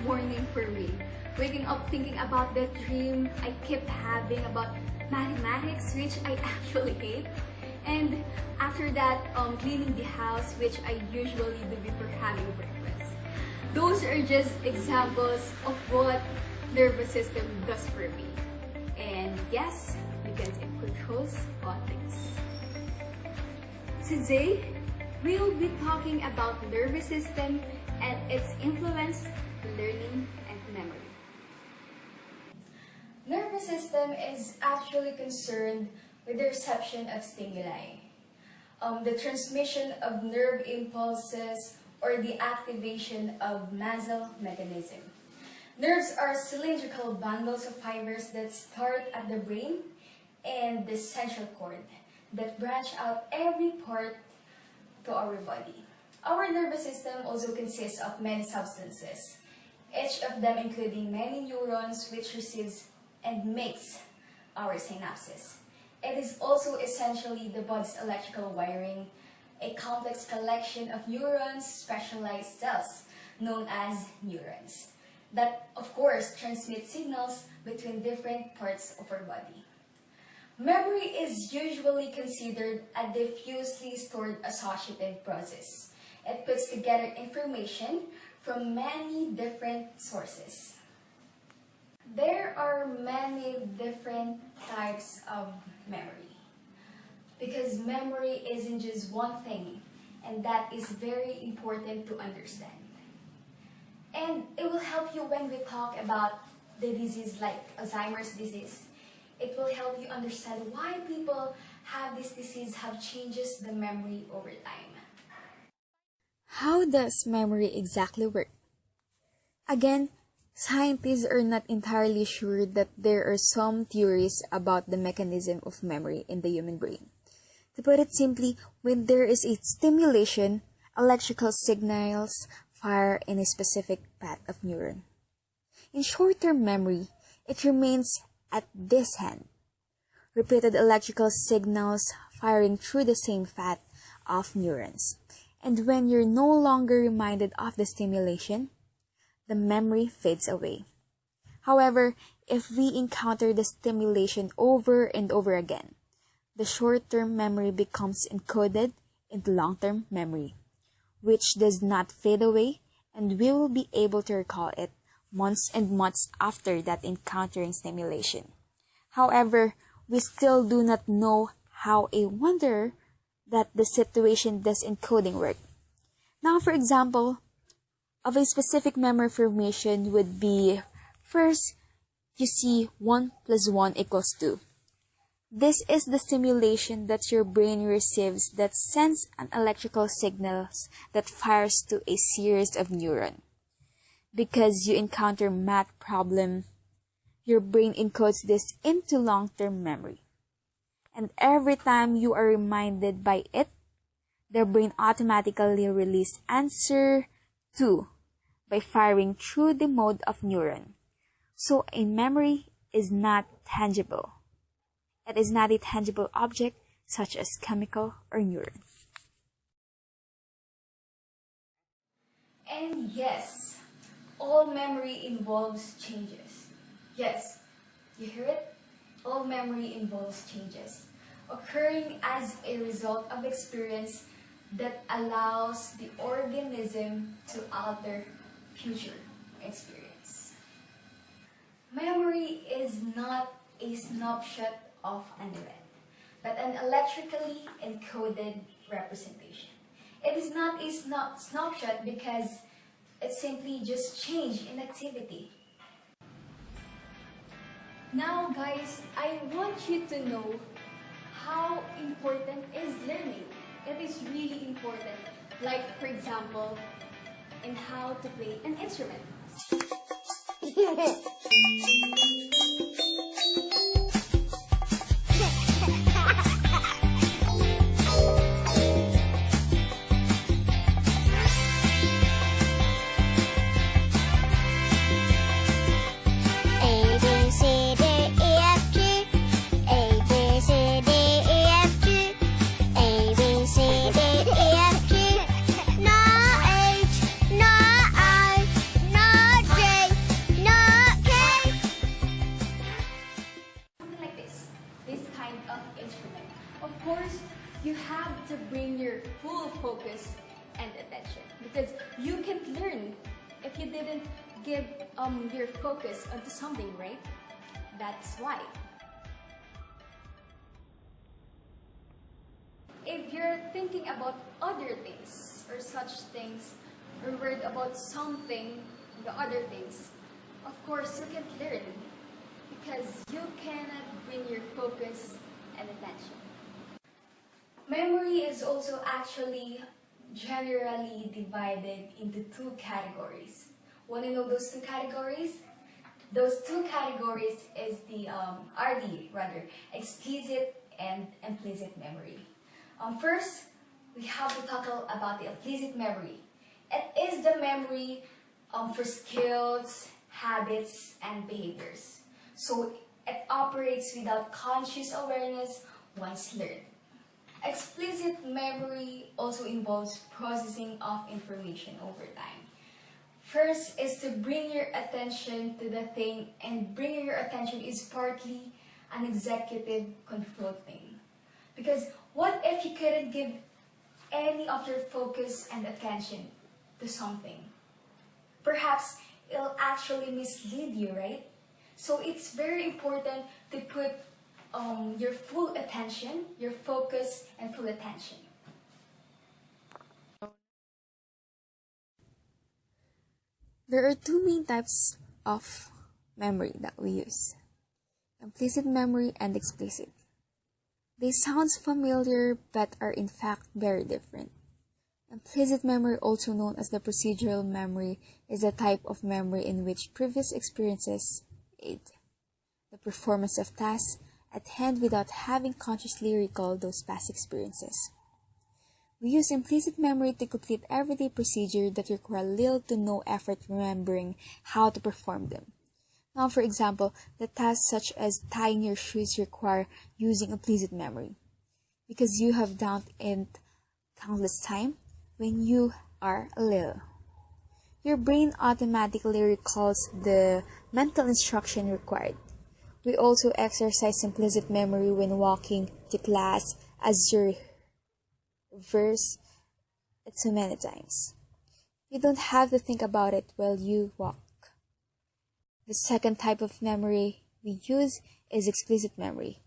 Morning for me. Waking up thinking about that dream I kept having about mathematics, which I actually hate. And after that, cleaning the house, which I usually do before having breakfast. Those are just examples of what nervous system does for me. And yes, you can take controls on things. Today, we'll be talking about nervous system and its influence to learning and memory. Nervous system is actually concerned with the reception of stimuli, the transmission of nerve impulses, or the activation of muscle mechanism. Nerves are cylindrical bundles of fibers that start at the brain and the central cord that branch out every part to our body. Our nervous system also consists of many substances, each of them including many neurons which receives and makes our synapses. It is also essentially the body's electrical wiring, a complex collection of neurons, specialized cells known as neurons, that of course transmit signals between different parts of our body. Memory is usually considered a diffusely stored associative process. It puts together information from many different sources. There are many different types of memory, because memory isn't just one thing, and that is very important to understand. And it will help you when we talk about the disease like Alzheimer's disease. It will help you understand why people have this disease, have changes the memory over time. How does memory exactly work? Again, scientists are not entirely sure that there are some theories about the mechanism of memory in the human brain. To put it simply, when there is a stimulation, electrical signals fire in a specific path of neuron. In short-term memory, it remains at this end. Repeated electrical signals firing through the same path of neurons. And when you're no longer reminded of the stimulation, the memory fades away. However, if we encounter the stimulation over and over again, the short-term memory becomes encoded into long-term memory, which does not fade away, and we will be able to recall it months and months after that encountering stimulation. However, we still do not know how a wonder that the situation does encoding work. Now, for example, of a specific memory formation would be, first, you see 1 + 1 = 2. This is the stimulation that your brain receives that sends an electrical signal that fires to a series of neurons. Because you encounter math problem, your brain encodes this into long-term memory. And every time you are reminded by it, the brain automatically releases answer 2 by firing through the mode of neuron. So a memory is not tangible. It is not a tangible object such as chemical or neuron. And yes, all memory involves changes. Yes, you hear it? All memory involves changes, occurring as a result of experience that allows the organism to alter future experience. Memory is not a snapshot of an event, but an electrically encoded representation. It is not a snapshot because it simply just changed in activity. Now guys, I want you to know how important is learning. It is really important. Like for example, in how to play an instrument. Of course, you have to bring your full focus and attention because you can't learn if you didn't give your focus onto something, right? That's why. If you're thinking about other things or such things or worried about something, the other things, of course you can't learn because you cannot bring your focus and attention. Memory is also actually generally divided into two categories. Want to know those two categories? Those two categories is the explicit and implicit memory. First, we have to tackle about the implicit memory. It is the memory for skills, habits, and behaviors. So it operates without conscious awareness once learned. Explicit memory also involves processing of information over time. First is to bring your attention to the thing, and bringing your attention is partly an executive control thing. Because what if you couldn't give any of your focus and attention to something? Perhaps it'll actually mislead you, right? So it's very important to put your full attention, your focus, and full attention. There are two main types of memory that we use: implicit memory and explicit. They sound familiar but are in fact very different. Implicit memory, also known as the procedural memory, is a type of memory in which previous experiences aid the performance of tasks at hand without having consciously recalled those past experiences. We use implicit memory to complete everyday procedures that require little to no effort remembering how to perform them. Now, for example, the tasks such as tying your shoes require using implicit memory because you have done it countless times when you are little. Your brain automatically recalls the mental instruction required. We also exercise implicit memory when walking to class, as you reverse it so many times. You don't have to think about it while you walk. The second type of memory we use is explicit memory.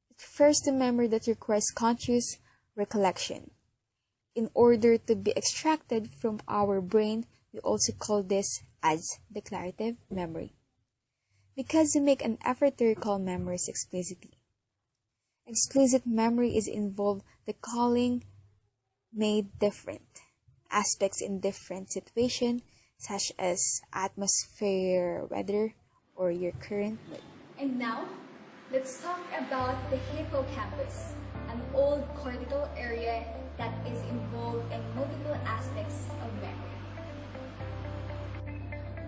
It refers to memory that requires conscious recollection. In order to be extracted from our brain, we also call this as declarative memory, because we make an effort to recall memories explicitly. Explicit memory is involved the calling made different aspects in different situations, such as atmosphere, weather, or your current mood. And now, let's talk about the hippocampus, an old cortical area that is involved in multiple aspects of memory.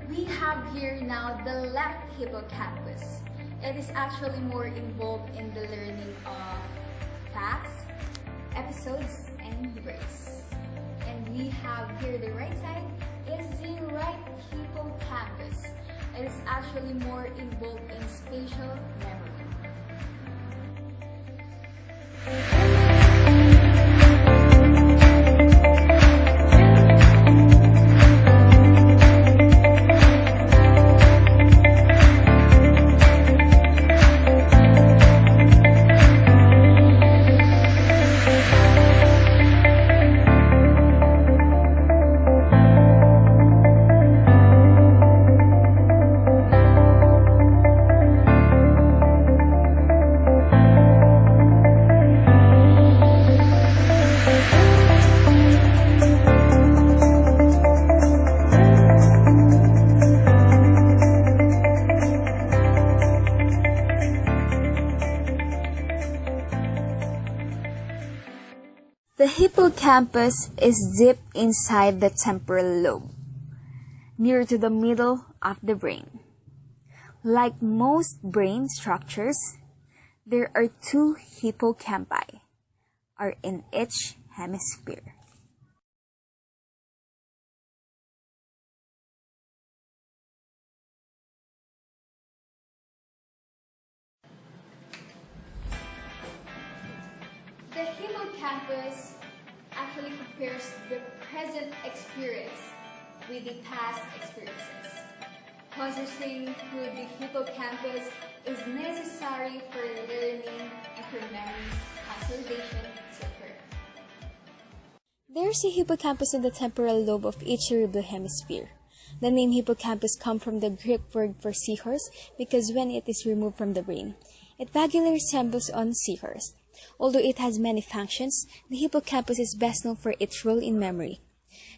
We have here now the left hippocampus. It is actually more involved in the learning of facts, episodes, and words. And we have here the right side is the right hippocampus. It is actually more involved in spatial memory. The hippocampus is deep inside the temporal lobe, near to the middle of the brain. Like most brain structures, there are two hippocampi, are in each hemisphere. The hippocampus actually compares the present experience with the past experiences. Processing through the hippocampus is necessary for learning and for memory consolidation to occur. There's a hippocampus in the temporal lobe of each cerebral hemisphere. The name hippocampus comes from the Greek word for seahorse because when it is removed from the brain, it vaguely resembles on seahorse. Although it has many functions, the hippocampus is best known for its role in memory.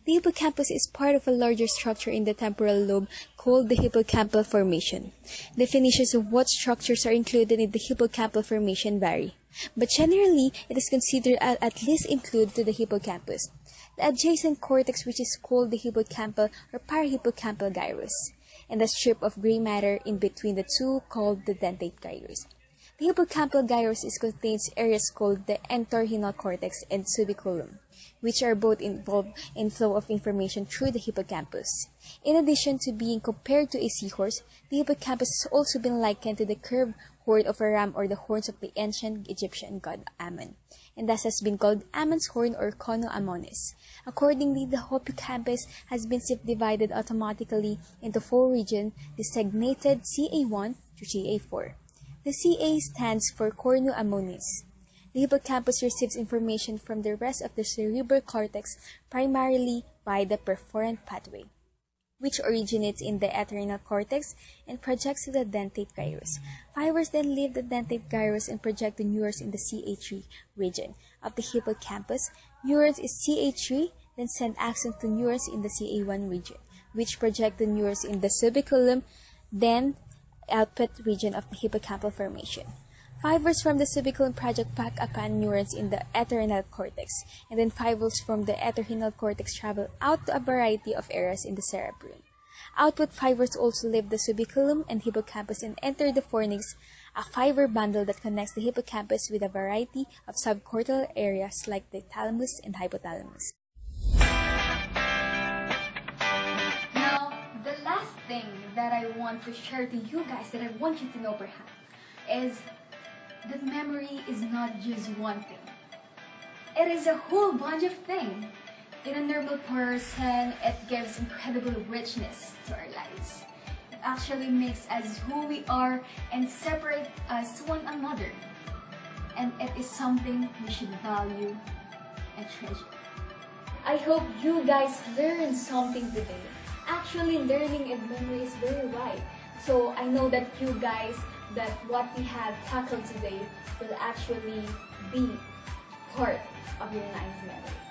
The hippocampus is part of a larger structure in the temporal lobe called the hippocampal formation. Definitions of what structures are included in the hippocampal formation vary, but generally it is considered at least include to the hippocampus the adjacent cortex, which is called the hippocampal or parahippocampal gyrus, and the strip of gray matter in between the two called the dentate gyrus. The hippocampal gyrus contains areas called the entorhinal cortex and subiculum, which are both involved in flow of information through the hippocampus. In addition to being compared to a seahorse, the hippocampus has also been likened to the curved horn of a ram or the horns of the ancient Egyptian god Ammon, and thus has been called Ammon's horn or Cono Ammonis. Accordingly, the hippocampus has been subdivided automatically into four regions designated CA1 to CA4. The CA stands for Cornu Ammonis. The hippocampus receives information from the rest of the cerebral cortex primarily by the perforant pathway, which originates in the entorhinal cortex and projects to the dentate gyrus. Fibers then leave the dentate gyrus and project to neurons in the CA3 region of the hippocampus. Neurons is CA3, then send axons to neurons in the CA1 region, which project the neurons in the subiculum, then output region of the hippocampal formation. Fibers from the subiculum project back upon neurons in the entorhinal cortex, and then fibers from the entorhinal cortex travel out to a variety of areas in the cerebrum. Output fibers also leave the subiculum and hippocampus and enter the fornix, a fiber bundle that connects the hippocampus with a variety of subcortical areas like the thalamus and hypothalamus. Now, the last thing that I want to share to you guys, that I want you to know perhaps, is that memory is not just one thing. It is a whole bunch of things. In a normal person, it gives incredible richness to our lives. It actually makes us who we are and separate us to one another. And it is something we should value and treasure. I hope you guys learned something today. Actually, learning and memory is very wide. So I know that you guys, that what we have tackled today will actually be part of your nice memory.